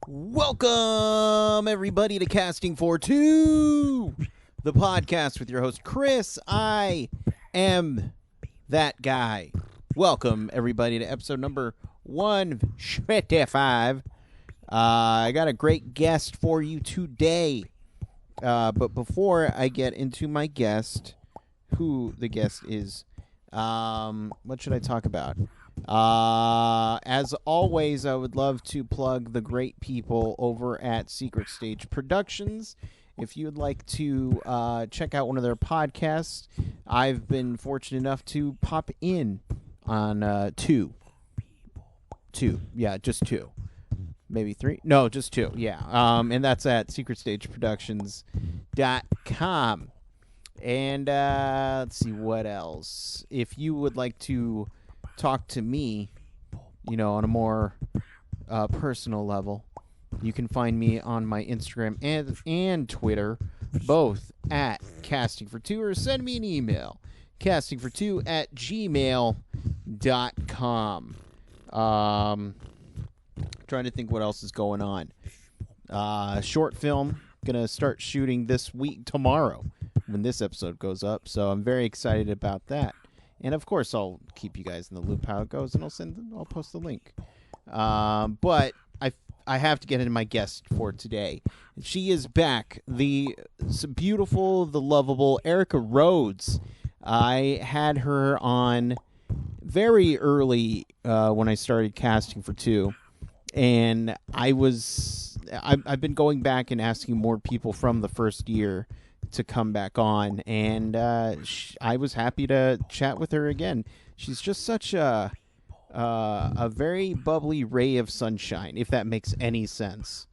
Welcome, everybody, to Casting for Two, the podcast with your host, Chris. I am that guy. Welcome, everybody, to episode number 155. I got a great guest for you today. But before I get into my guest, who the guest is, what should I talk about? As always, I would love to plug the great people over at Secret Stage Productions. If you'd like to check out one of their podcasts, I've been fortunate enough to pop in on two. Yeah, just two. Maybe three? No, just two. Yeah. And that's at secretstageproductions.com. And let's see what else. If you would like to talk to me, on a more personal level, you can find me on my Instagram and Twitter, both at castingfor2, or send me an email, castingfor2@gmail.com. Trying to think what else is going on. Short film, gonna start shooting this week, tomorrow, when this episode goes up, so I'm very excited about that. And of course, I'll keep you guys in the loop how it goes, and I'll post the link. But I have to get into my guest for today. She is back, the beautiful, the lovable Erica Rhodes. I had her on very early when I started casting for two, and I've been going back and asking more people from the first year to come back on, and I was happy to chat with her again. She's just such a very bubbly ray of sunshine, if that makes any sense.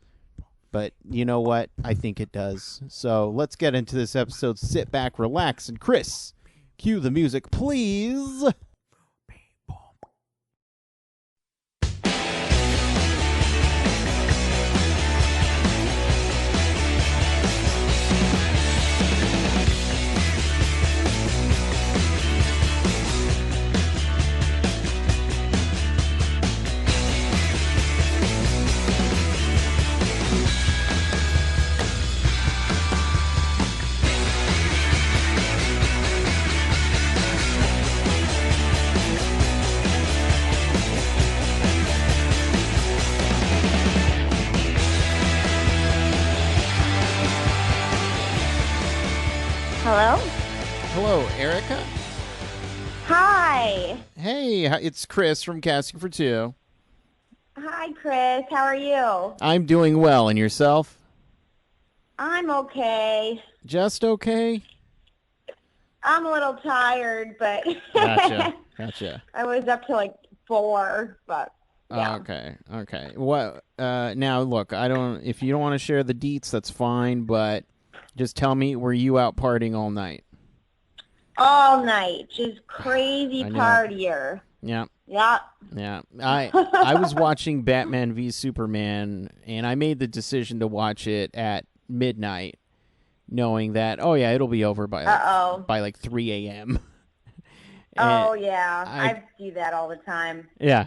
But you know what? I think it does. So let's get into this episode. Sit back, relax, and Chris, cue the music, please. Hello? Hello, Erica. Hi. Hey, it's Chris from Casting for Two. Hi, Chris. How are you? I'm doing well, and yourself? I'm okay. Just okay? I'm a little tired, but Gotcha. I was up to like 4, but yeah. Okay. What? Now, look, if you don't want to share the deets, that's fine, but just tell me, were you out partying all night? All night. Just crazy partier. Yeah. Yeah. Yeah. I was watching Batman v Superman, and I made the decision to watch it at midnight, knowing that, it'll be over by like 3 a.m. Oh, yeah. I do that all the time. Yeah.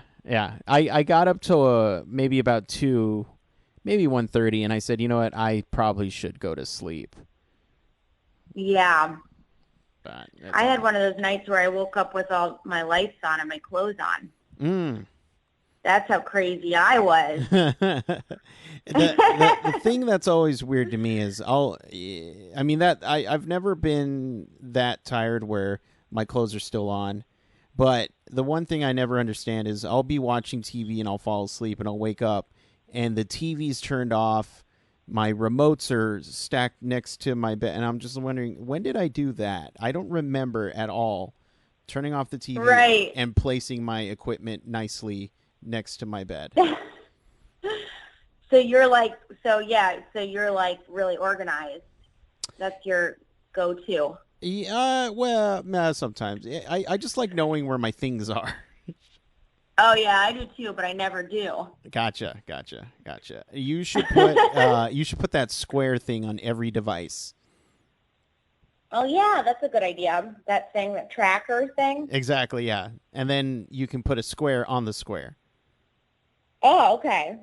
I got up to maybe about 2, maybe 1:30, and I said, you know what, I probably should go to sleep. Yeah. But I had one of those nights where I woke up with all my lights on and my clothes on. That's how crazy I was. The thing that's always weird to me is I've never been that tired where my clothes are still on. But the one thing I never understand is I'll be watching TV and I'll fall asleep and I'll wake up and the TV's turned off. My remotes are stacked next to my bed, and I'm just wondering, when did I do that? I don't remember at all turning off the TV and placing my equipment nicely next to my bed. So you're like really organized. That's your go-to. Yeah, well, sometimes. I just like knowing where my things are. Oh, yeah, I do too, but I never do. Gotcha. You should put that square thing on every device. Oh, yeah, that's a good idea. That thing, that tracker thing? Exactly, yeah. And then you can put a square on the square. Oh, okay.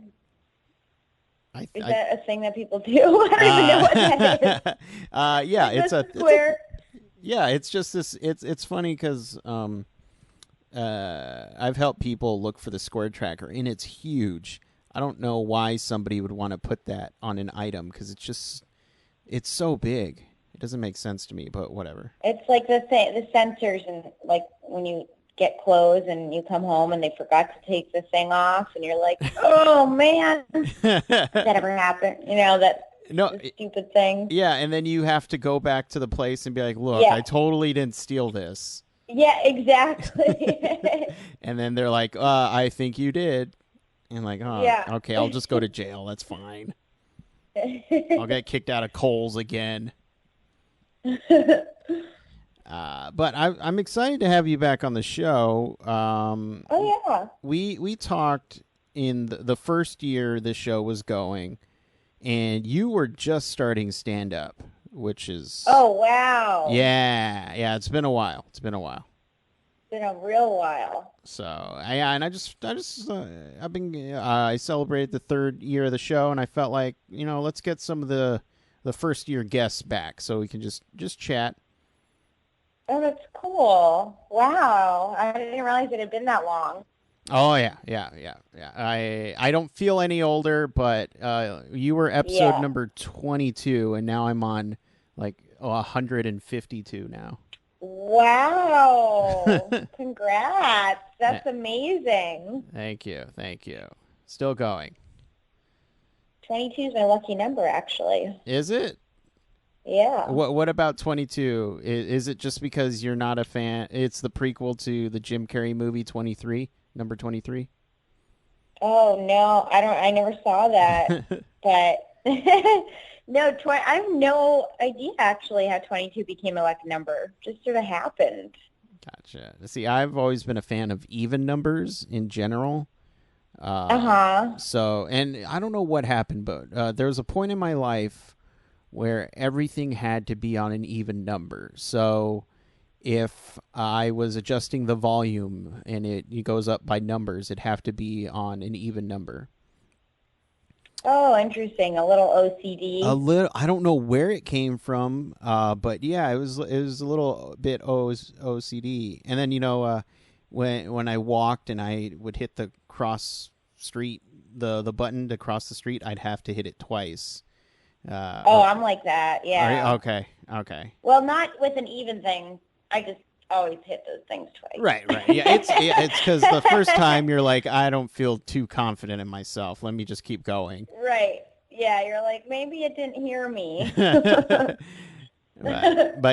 Is that a thing that people do? I don't even know what that is. Yeah, it's a square. Yeah, it's just this. It's funny because I've helped people look for the square tracker, and it's huge. I don't know why somebody would want to put that on an item because it's so big. It doesn't make sense to me, but whatever. It's like the sensors, and like when you get clothes and you come home and they forgot to take the thing off, and you're like, oh man, that ever happened? You know, that stupid thing. Yeah, and then you have to go back to the place and be like, look, I totally didn't steal this. Yeah, exactly. And then they're like, I think you did. And like, oh, yeah. Okay, I'll just go to jail. That's fine. I'll get kicked out of Kohl's again. But I'm excited to have you back on the show. Oh yeah. We talked in the first year the show was going, and you were just starting stand up, which is oh wow. Yeah. It's been a while. It's been a real while. So and I celebrated the third year of the show, and I felt like let's get some of the first year guests back so we can just chat. Oh, that's cool. Wow. I didn't realize it had been that long. Oh, yeah. I don't feel any older, but you were episode number 22, and now I'm on, 152 now. Wow. Congrats. That's amazing. Thank you. Still going. 22 is my lucky number, actually. Is it? Yeah. What about 22? Is it just because you're not a fan? It's the prequel to the Jim Carrey movie 23, number 23? Oh, no. I never saw that. But no, I have no idea actually how 22 became a lucky number. Just sort of happened. Gotcha. See, I've always been a fan of even numbers in general. So, and I don't know what happened, but there was a point in my life where everything had to be on an even number. So if I was adjusting the volume and it goes up by numbers, it'd have to be on an even number. Oh, interesting. A little OCD. I don't know where it came from, but yeah, it was a little bit OCD. And then when I walked and I would hit the cross street, the button to cross the street, I'd have to hit it twice. I'm like that. Yeah. Okay. Well, not with an even thing. I just always hit those things twice. Right. Yeah, it's because the first time you're like, I don't feel too confident in myself. Let me just keep going. Right. Yeah, you're like, maybe it didn't hear me. But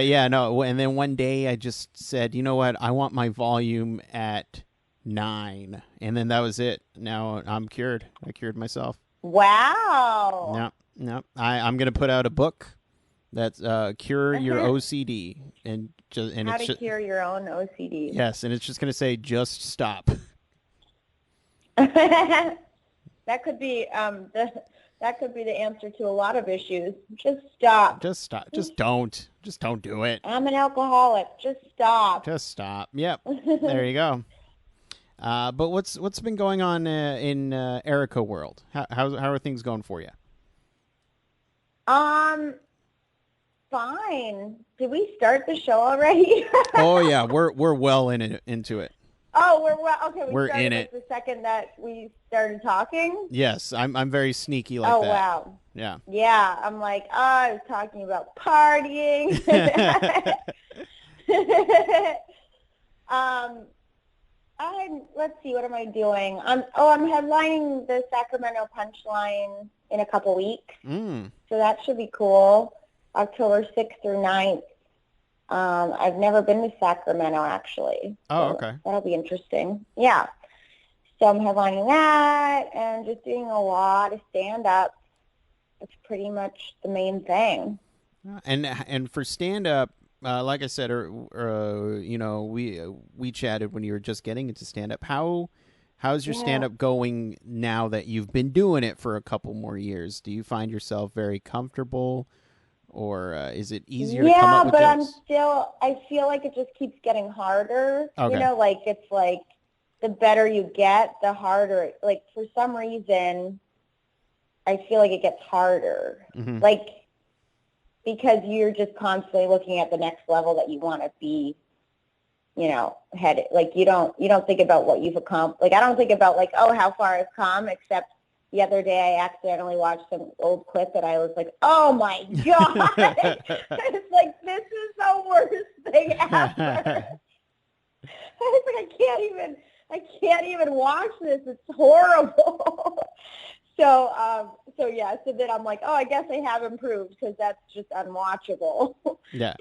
yeah, no. And then one day I just said, you know what? I want my volume at 9, and then that was it. Now I'm cured. I cured myself. Wow. No. I'm gonna put out a book that's cure your OCD and how to cure your own OCD. Yes, and it's just gonna say just stop. That could be the answer to a lot of issues. Just stop. Just stop. Just don't do it. I'm an alcoholic. Just stop. Yep. There you go. But what's been going on in Erica world? How are things going for you? Fine. Did we start the show already? Oh yeah, we're well into it. Oh, okay. We're in it the second that we started talking. Yes, I'm very sneaky like that. Oh wow. Yeah. Yeah, I'm like, I was talking about partying. Let's see, what am I doing? I'm headlining the Sacramento Punchline in a couple weeks. So that should be cool. October 6th through 9th. I've never been to Sacramento, actually. Oh, okay. That'll be interesting. Yeah. So I'm headlining that and just doing a lot of stand-up. That's pretty much the main thing. And for stand-up, like I said, we chatted when you were just getting into stand-up. How's your stand-up going now that you've been doing it for a couple more years? Do you find yourself very comfortable, or is it easier to come up with jokes? I feel like it just keeps getting harder. Okay. It's like the better you get, the harder. Like for some reason, I feel like it gets harder. Like, because you're just constantly looking at the next level that you want to be, you know, headed. Like, you don't think about what you've accomplished. Like, I don't think about, like, oh, how far I've come, except the other day I accidentally watched some old clip and I was like, oh, my God. It's like, this is the worst thing ever. I was like, I can't even watch this. It's horrible. So then I'm like, oh, I guess I have improved because that's just unwatchable. Yeah.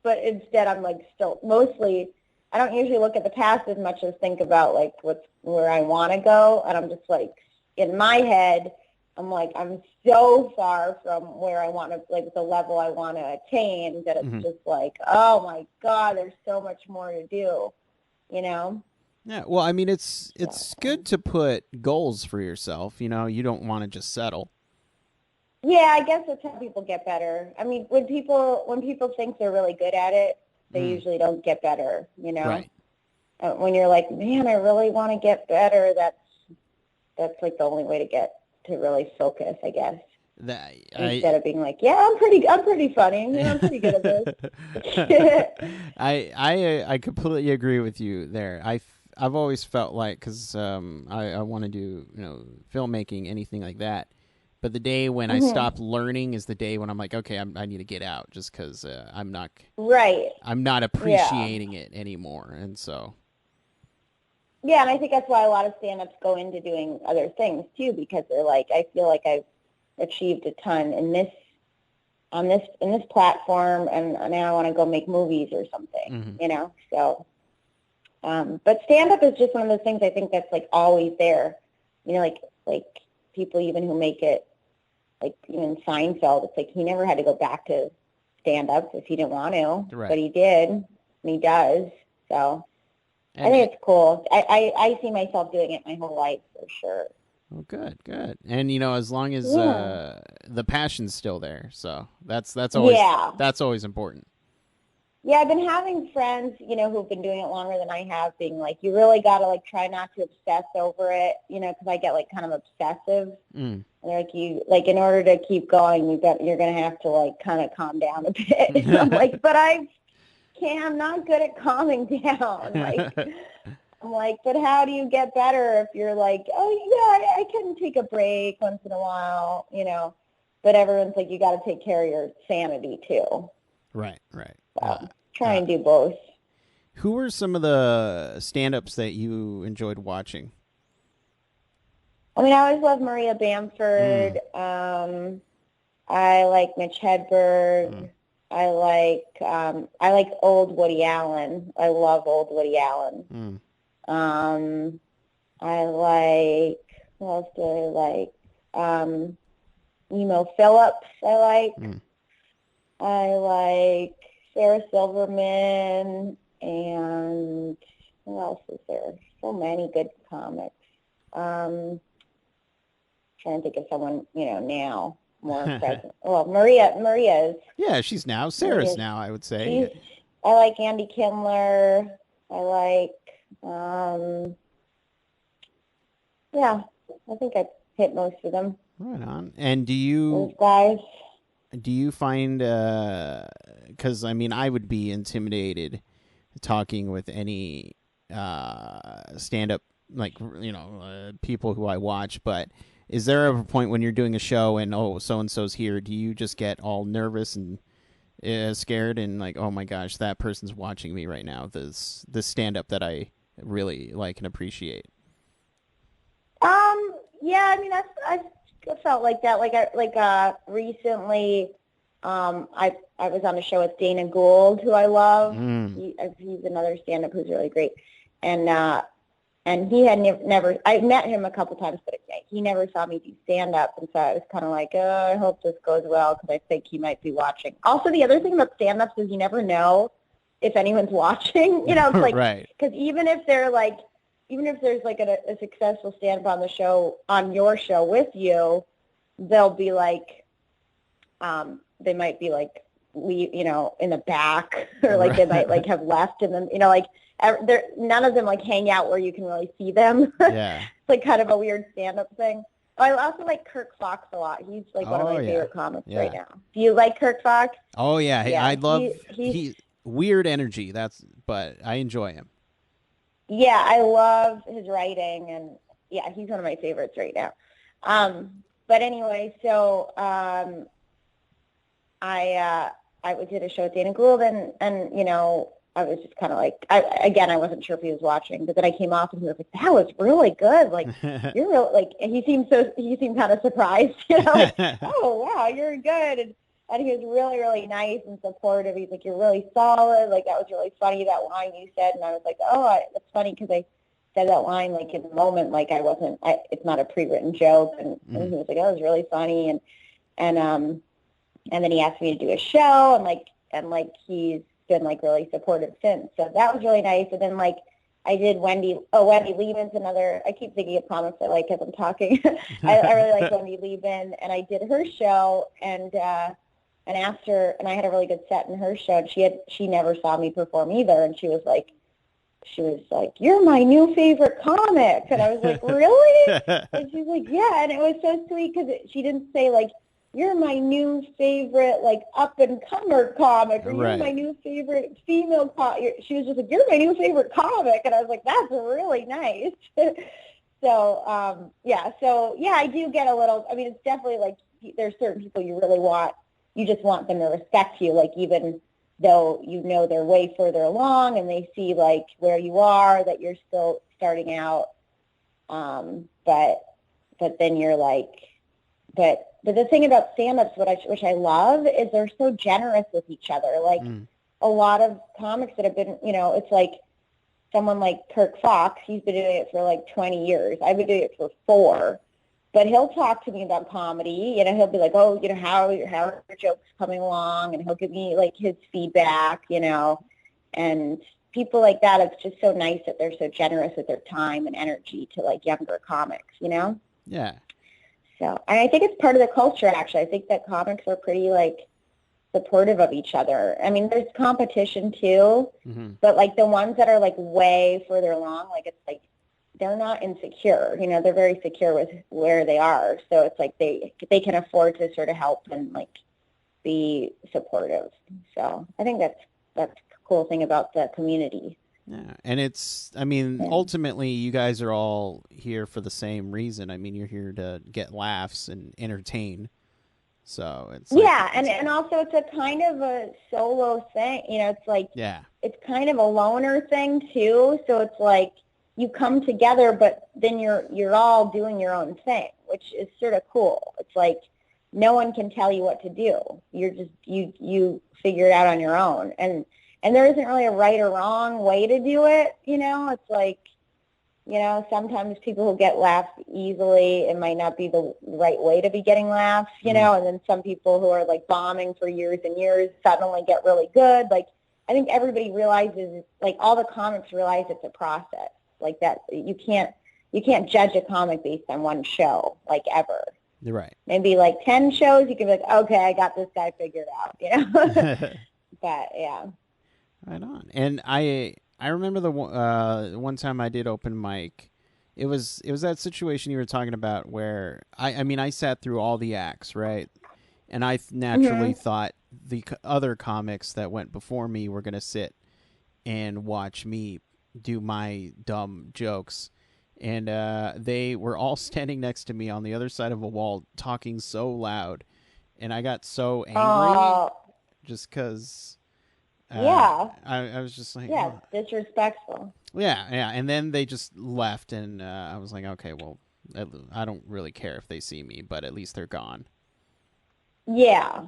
But instead I'm like still mostly, I don't usually look at the past as much as think about like where I want to go. And I'm just like, in my head, I'm like, I'm so far from where I want to, like the level I want to attain that it's just like, oh my God, there's so much more to do, you know? Yeah, well, I mean, it's good to put goals for yourself. You know, you don't want to just settle. Yeah, I guess that's how people get better. I mean, when people think they're really good at it, they usually don't get better, you know? Right. When you're like, man, I really want to get better, that's like the only way to really focus, I guess. Instead of being like, yeah, I'm pretty funny. You know, I'm pretty good at this. I completely agree with you there. I've always felt like, because I want to do, you know, filmmaking, anything like that. But the day when I stop learning is the day when I'm like, okay, I need to get out, just because I'm not appreciating it anymore, and so. Yeah, and I think that's why a lot of stand-ups go into doing other things too, because they're like, I feel like I've achieved a ton in this platform, and now I want to go make movies or something, you know. So, but stand-up is just one of those things I think that's like always there, you know, like people even who make it, like even Seinfeld, it's like he never had to go back to stand-up if he didn't want to, right. But he did, and he does. So I think it's cool. I see myself doing it my whole life for sure. Oh, good. And you know, as long as the passion's still there, so that's always important. Yeah, I've been having friends, you know, who've been doing it longer than I have, being like, you really got to like try not to obsess over it, you know, because I get like kind of obsessive. And they're like, in order to keep going, you're going to have to like kind of calm down a bit. And I'm like, but I'm not good at calming down. Like, I'm like, but how do you get better if you're like, oh yeah, I can take a break once in a while, you know, but everyone's like, you got to take care of your sanity too. Right. So try and do both. Who were some of the stand-ups that you enjoyed watching? I mean, I always love Maria Bamford. I like Mitch Hedberg. I like old Woody Allen. I love old Woody Allen. I like, who else do I like? Emo Phillips, I like Sarah Silverman, and who else is there? So many good comics. Trying to think of someone, you know, now more present. Well, Maria is. Yeah, she's now. Sarah's now, I would say. I like Andy Kindler. I like, yeah, I think I hit most of them. Right on. And those guys. Do you find, because, I mean, I would be intimidated talking with any stand-up, like, you know, people who I watch, but is there a point when you're doing a show and, oh, so-and-so's here, do you just get all nervous and scared and like, oh my gosh, that person's watching me right now, this stand-up that I really like and appreciate? Yeah, I mean, I've felt like that. Recently, I was on a show with Dana Gould, who I love. He's another stand-up who's really great, and he had never. I met him a couple times, but he never saw me do stand-up, and so I was kind of like, oh, I hope this goes well because I think he might be watching. Also, the other thing about stand-ups is you never know if anyone's watching. You know, it's like, right. Because even if there's like a successful stand-up on your show with you, they'll be like, they might be like, you know, in the back, or like they might like have left, and then, you know, like none of them like hang out where you can really see them. Yeah. It's like kind of a weird stand-up thing. I also like Kirk Fox a lot. He's like one of my favorite comics right now. Do you like Kirk Fox? Oh yeah, I love he weird energy. But I enjoy him. Yeah, I love his writing, and yeah, he's one of my favorites right now. But anyway, so I did a show with Dana Gould, and you know, I was just kind of like, I wasn't sure if he was watching, but then I came off and he was like, that was really good. Like, you're real, like, and he seemed kind of surprised, you know, like, oh, wow, you're good. And he was really, really nice and supportive. He's like, you're really solid. Like, that was really funny, that line you said. And I was like, that's funny because I said that line, like, in the moment, like, it's not a pre-written joke. And he was like, that was really funny. And then he asked me to do a show, and he's been like really supportive since. So that was really nice. And then like I did Wendy Lieben's another. I keep thinking of comics I like as I'm talking. I really like Wendy Lieben, and I did her show and asked her, and I had a really good set in her show. And she never saw me perform either, and she was like, you're my new favorite comic. And I was like, really? And she's like, yeah. And it was so sweet because she didn't say like, you're my new favorite, like, up-and-comer comic, or you're my new favorite female comic. She was just like, you're my new favorite comic. And I was like, that's really nice. So, I do get a little, I mean, it's definitely, like, there's certain people you really want, you just want them to respect you, like, even though you know they're way further along and they see, like, where you are, that you're still starting out. But then you're like, but the thing about stand-ups, which I love, is they're so generous with each other. Like, a lot of comics that have been, you know, it's like someone like Kirk Fox, he's been doing it for like 20 years. I've been doing it for 4. But he'll talk to me about comedy. You know, he'll be like, oh, you know, how are your jokes coming along? And he'll give me, like, his feedback, you know. And people like that, it's just so nice that they're so generous with their time and energy to, like, younger comics, you know? Yeah. So, and I think it's part of the culture, actually. I think that comics are pretty, like, supportive of each other. I mean, there's competition, too, but, like, the ones that are, like, way further along, like, it's, like, they're not insecure. You know, they're very secure with where they are. So it's, like, they can afford to sort of help and, like, be supportive. So I think that's the cool thing about the community. Yeah, and it's, I mean, ultimately, you guys are all here for the same reason. I mean, you're here to get laughs and entertain. So it's like, and also it's a kind of a solo thing. You know, it's like, it's kind of a loner thing too. So it's like you come together, but then you're all doing your own thing, which is sort of cool. It's like no one can tell you what to do. You're just you figure it out on your own, and there isn't really a right or wrong way to do it, you know? It's like, you know, sometimes people who get laughs easily, it might not be the right way to be getting laughs, you know? And then some people who are, like, bombing for years and years suddenly get really good. Like, I think everybody realizes, like, all the comics realize it's a process. Like, that you can't judge a comic based on one show, like, ever. You're right. Maybe, like, 10 shows, you can be like, okay, I got this guy figured out, you know? But, yeah. Right on. And I remember the one time I did open mic. It was that situation you were talking about where I mean I sat through all the acts, right? And I naturally thought the other comics that went before me were going to sit and watch me do my dumb jokes. And they were all standing next to me on the other side of a wall talking so loud. And I got so angry just because... I was just like... Yeah, disrespectful. Yeah, and then they just left, and I was like, okay, well, I don't really care if they see me, but at least they're gone. Yeah.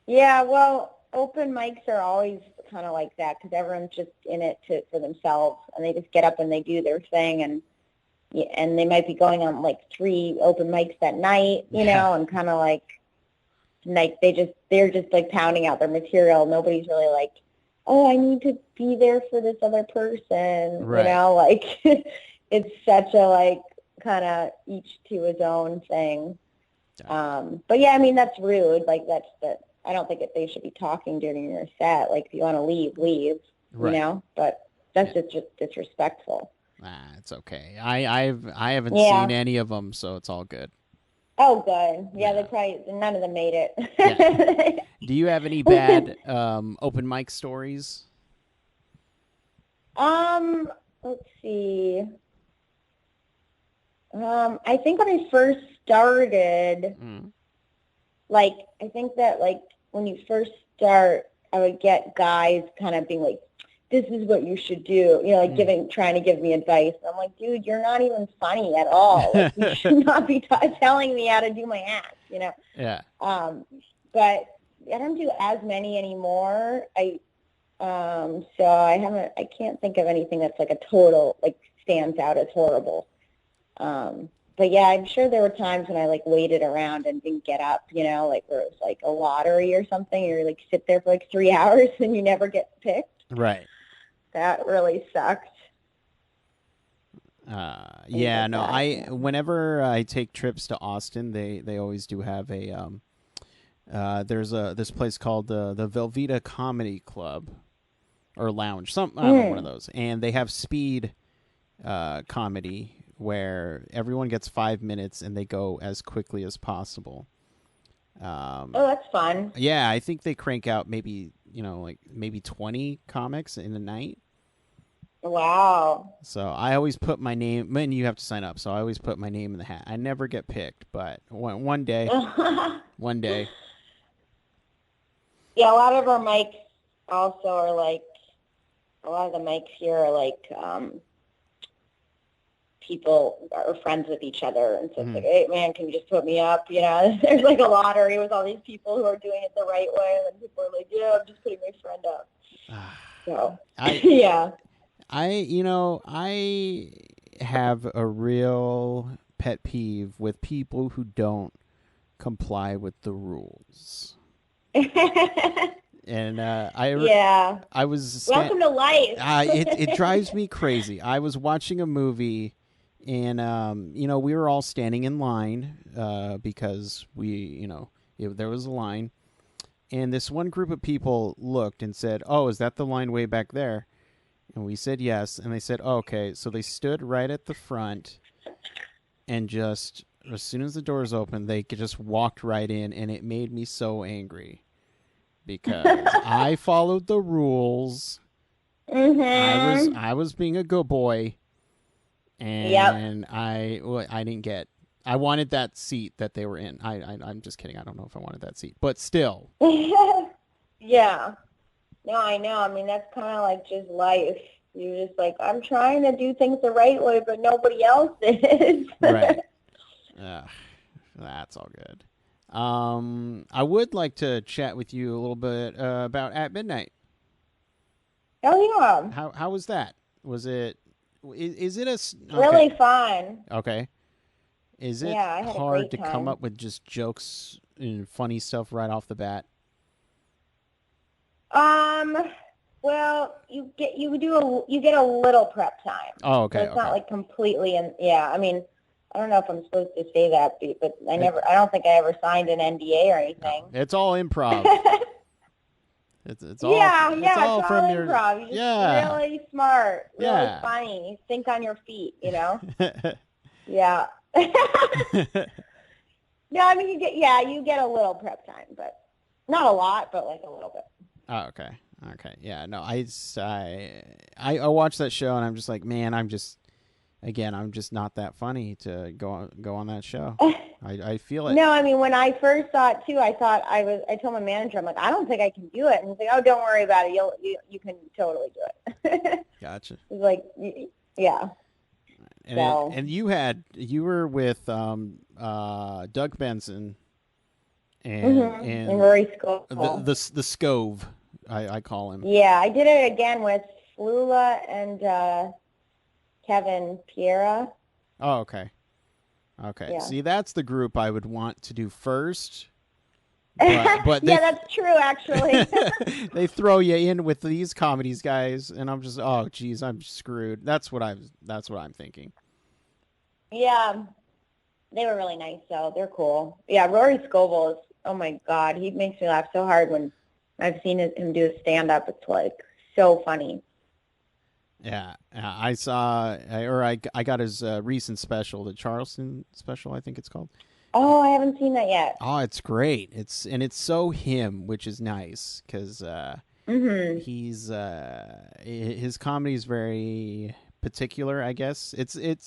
Yeah, well, open mics are always kind of like that, because everyone's just in it for themselves, and they just get up and they do their thing, and they might be going on, like, 3 open mics that night, you know, and kind of like they're just, like, pounding out their material. Nobody's really like, oh, I need to be there for this other person, you know, like, it's such a, like, kind of each to his own thing. But yeah, I mean, that's rude. Like, I don't think they should be talking during your set. Like, if you want to leave, you know, but that's just disrespectful. It's okay. I haven't seen any of them, so it's all good. Oh, good. Yeah, they probably none of them made it. Yeah. Do you have any bad open mic stories? Let's see. I think when I first started, like, I think that, like, when you first start, I would get guys kind of being like, this is what you should do, you know, like trying to give me advice. I'm like, dude, you're not even funny at all. Like, you should not be telling me how to do my act, you know? Yeah. But I don't do as many anymore. So I can't think of anything that's like a total, like, stands out as horrible. But yeah, I'm sure there were times when I like waited around and didn't get up, you know, like where it was like a lottery or something. You're like sit there for like 3 hours and you never get picked. Right. That really sucked. Yeah, no, whenever I take trips to Austin, they always do have a there's this place called the Velveeta Comedy Club or Lounge, I don't know, one of those, and they have speed comedy where everyone gets 5 minutes and they go as quickly as possible. Oh, that's fun. Yeah, I think they crank out maybe 20 comics in a night. Wow. So I always put my name, and you have to sign up, so I always put my name in the hat. I never get picked, but one day, one day. Yeah, a lot of our mics also are like, a lot of the mics here are like, people are friends with each other, and so it's like, hey man, can you just put me up? You know, there's like a lottery with all these people who are doing it the right way, and then people are like, yeah, I'm just putting my friend up. So yeah, I have a real pet peeve with people who don't comply with the rules. And I was welcome to life. It drives me crazy. I was watching a movie, and we were all standing in line because there was a line, and this one group of people looked and said, "Oh, is that the line way back there?" And we said yes, and they said, oh, "Okay." So they stood right at the front, and just as soon as the doors opened, they just walked right in, and it made me so angry. Because I followed the rules. I was being a good boy, and I didn't get. I wanted that seat that they were in. I'm just kidding. I don't know if I wanted that seat, but still. Yeah. No, I know. I mean, that's kind of like just life. You're just like, I'm trying to do things the right way, but nobody else is. Right. That's all good. I would like to chat with you a little bit about At Midnight. Oh yeah. How was that? Was it? Is it really fun? Okay. Is it hard to come up with just jokes and funny stuff right off the bat? Well, you get a little prep time. Oh, okay. So it's not like completely I mean, I don't know if I'm supposed to say that, but I don't think I ever signed an NDA or anything. No, it's all improv. it's all it's all from improv. You're just really smart, really funny. Think on your feet, you know. Yeah. No, I mean you get a little prep time, but not a lot, but like a little bit. Oh, okay. Yeah, no, I watched that show and I'm just like, man, I'm just not that funny to go on that show. I feel it. No, I mean, when I first saw it too, I told my manager, I'm like, I don't think I can do it. And he's like, oh, don't worry about it. You can totally do it. Gotcha. He's like, yeah. And you were with Doug Benson and Rory Scovel. The Scove, I call him. Yeah, I did it again with Flula and Kevin Piera. Oh, okay. Yeah. See, that's the group I would want to do first. But yeah, that's true, actually. They throw you in with these comedies guys, and I'm just, oh, geez, I'm screwed. That's what I'm thinking. Yeah, they were really nice, though. They're cool. Yeah, Rory Scovel is, oh my God, he makes me laugh so hard when I've seen him do a stand-up. It's like so funny. Yeah, I saw, or I got his recent special, the Charleston special, I think it's called. Oh, I haven't seen that yet. Oh, it's great. It's so him, which is nice because he's his comedy is very particular. I guess it's his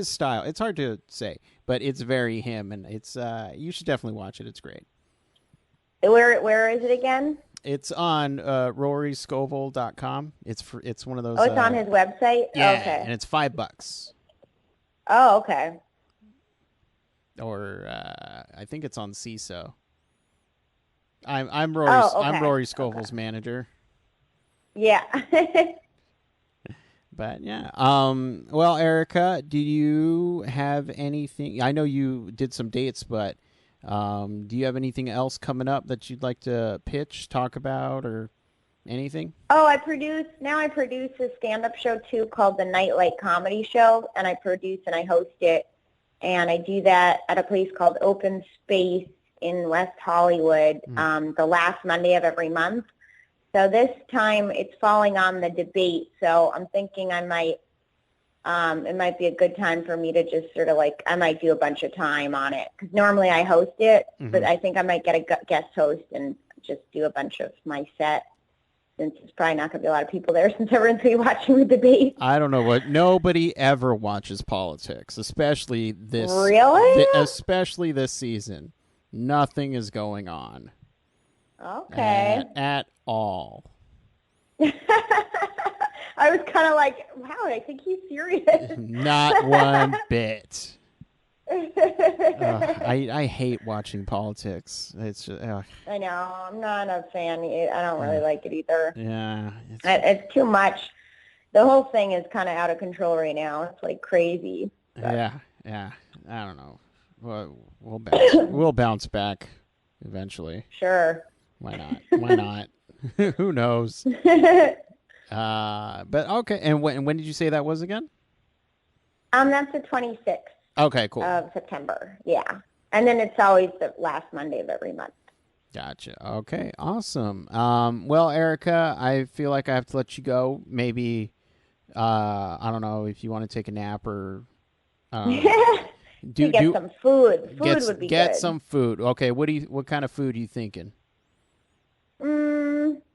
style. It's hard to say, but it's very him, and it's you should definitely watch it. It's great. Where is it again? It's on RoryScovel.com. It's one of those. Oh, it's on his website? Yeah, okay. And it's $5. Oh, okay. Or I think it's on CISO. I'm Rory. Okay. I'm Rory Scovel's manager. Yeah. But yeah. Well, Erica, do you have anything? I know you did some dates, but do you have anything else coming up that you'd like to pitch, talk about, or anything? Oh, I produce a stand-up show too called the Nightlight Comedy Show, and I produce and I host it, and I do that at a place called Open Space in West Hollywood, the last Monday of every month. So this time it's falling on the debate, so I'm thinking I might, it might be a good time for me to just sort of like, I might do a bunch of time on it, because normally I host it, but I think I might get a guest host and just do a bunch of my set, since there's probably not going to be a lot of people there since everyone's going to be watching the debate. I don't know what. Nobody ever watches politics, especially this. Really? Especially this season. Nothing is going on. Okay. At all. I was kind of like, wow, I think he's serious. Not one bit. I hate watching politics. It's just, I know. I'm not a fan. I don't really like it either. Yeah. It's too much. The whole thing is kind of out of control right now. It's like crazy. But. Yeah. I don't know. We'll bounce back eventually. Sure. Why not? Who knows? But okay. And when did you say that was again? That's the 26th. Okay, cool. Of September, yeah. And then it's always the last Monday of every month. Gotcha. Okay, awesome. Well, Erica, I feel like I have to let you go. Maybe, I don't know if you want to take a nap or get some food. Food would be good. Get some food. Okay, what kind of food are you thinking?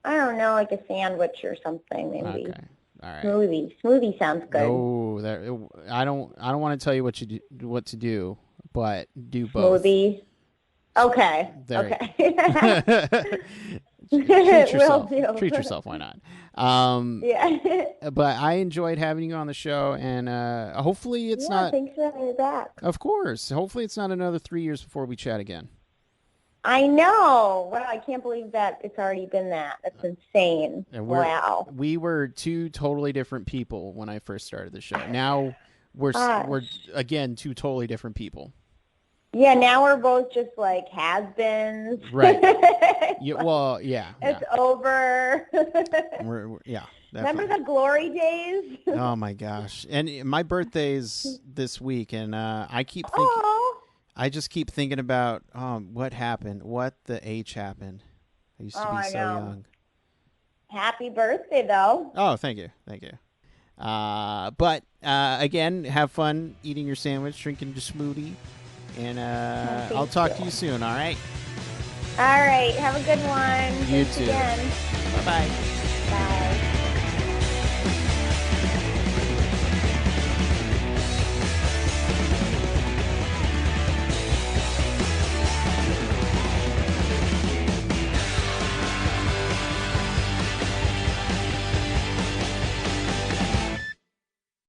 I don't know, like a sandwich or something, maybe. Okay. All right. Smoothie sounds good. No, I don't want to tell you what to do, but do both. Smoothie. Okay. There. Okay. Treat yourself. Why not? Yeah. But I enjoyed having you on the show, and hopefully it's not. Thanks for having me back. Of course. Hopefully it's not another 3 years before we chat again. I know. Wow, I can't believe that it's already been that. That's insane. Wow. We were two totally different people when I first started the show. Now we're again two totally different people. Yeah, now we're both just like has-beens. Right. Yeah. It's over. Yeah. Remember the glory days? Oh my gosh! And my birthday's this week, and I keep thinking. Oh. I just keep thinking about what happened, what the H happened. I used to be so young. Happy birthday, though. Oh, thank you. But again, have fun eating your sandwich, drinking your smoothie, and I'll talk to you soon. All right. All right. Have a good one. You Thanks too. Again. Bye-bye.